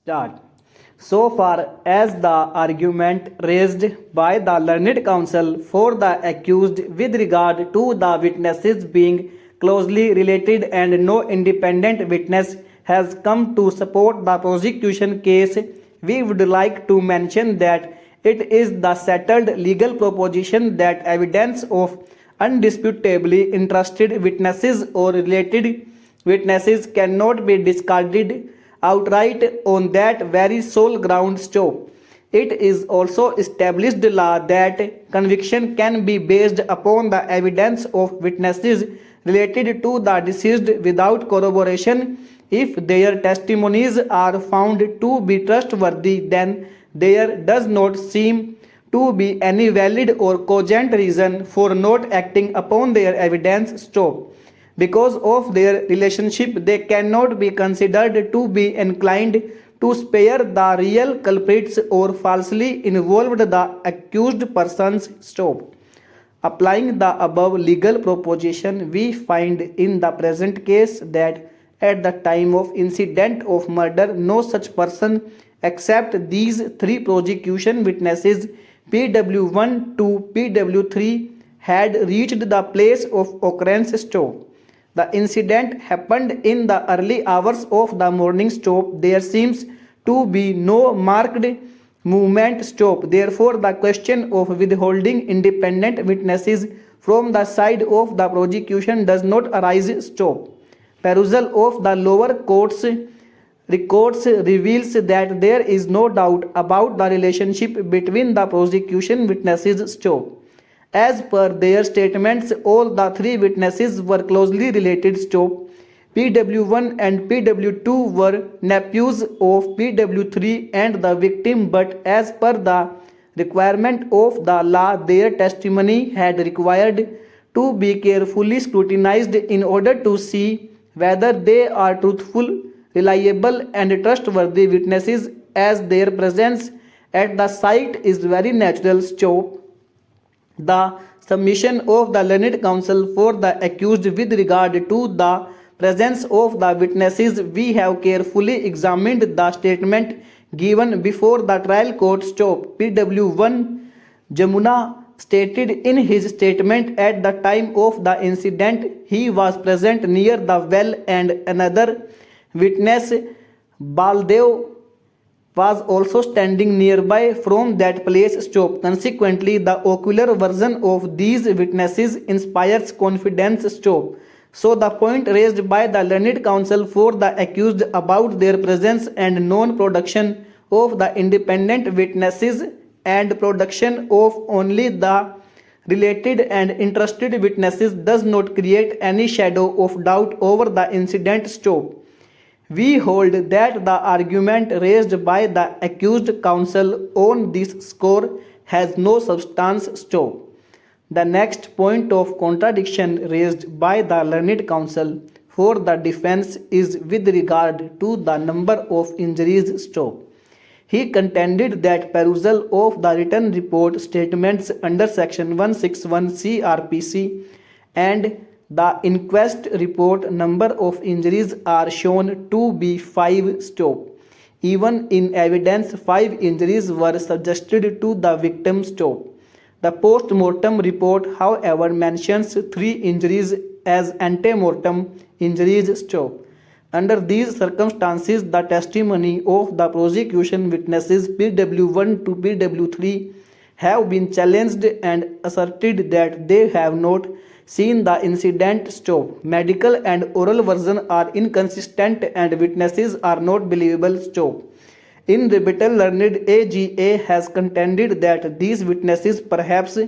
Start. So far as the argument raised by the learned counsel for the accused with regard to the witnesses being closely related and no independent witness has come to support the prosecution case, we would like to mention that it is the settled legal proposition that evidence of undisputably interested witnesses or related witnesses cannot be discarded outright on that very sole ground. Stop. It is also established law that conviction can be based upon the evidence of witnesses related to the deceased without corroboration. If their testimonies are found to be trustworthy, then there does not seem to be any valid or cogent reason for not acting upon their evidence. Stop. Because of their relationship, they cannot be considered to be inclined to spare the real culprits or falsely involved the accused persons. Stop. Applying the above legal proposition, we find in the present case that at the time of incident of murder, no such person except these three prosecution witnesses PW1 to PW3 had reached the place of occurrence. Stop. The incident happened in the early hours of the morning. Stop. There seems to be no marked movement. Stop. Therefore, the question of withholding independent witnesses from the side of the prosecution does not arise. Stop. Perusal of the lower court's records reveals that there is no doubt about the relationship between the prosecution witnesses. Stop. As per their statements, all the three witnesses were closely related. Stop. PW1 and PW2 were nephews of PW3 and the victim, but as per the requirement of the law, their testimony had required to be carefully scrutinized in order to see whether they are truthful, reliable, and trustworthy witnesses, as their presence at the site is very natural. Stop. The submission of the learned counsel for the accused with regard to the presence of the witnesses, we have carefully examined the statement given before the trial court. Stop. PW1 Jamuna stated in his statement at the time of the incident he was present near the well, and another witness Baldev was also standing nearby from that place. Stop. Consequently, the ocular version of these witnesses inspires confidence. Stop. So the point raised by the learned counsel for the accused about their presence and non-production of the independent witnesses and production of only the related and interested witnesses does not create any shadow of doubt over the incident. Stop. We hold that the argument raised by the accused counsel on this score has no substance. Stop. The next point of contradiction raised by the learned counsel for the defense is with regard to the number of injuries. Stop. He contended that perusal of the written report statements under section 161 CRPC and the inquest report number of injuries are shown to be 5. Stop. Even in evidence, 5 injuries were suggested to the victim. Stop. The post-mortem report, however, mentions 3 injuries as ante-mortem injuries. Stop. Under these circumstances, the testimony of the prosecution witnesses PW1 to PW3 have been challenged and asserted that they have not seen the incident. Stop. Medical and oral version are inconsistent and witnesses are not believable. Stop. In rebuttal, learned AGA has contended that these witnesses perhaps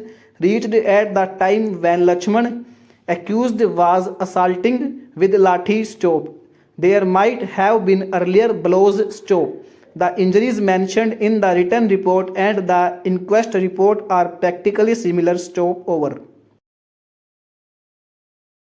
reached at the time when Lakshman accused was assaulting with lathi. Stop. There might have been earlier blows. Stop. The injuries mentioned in the written report and the inquest report are practically similar. Stop. Over.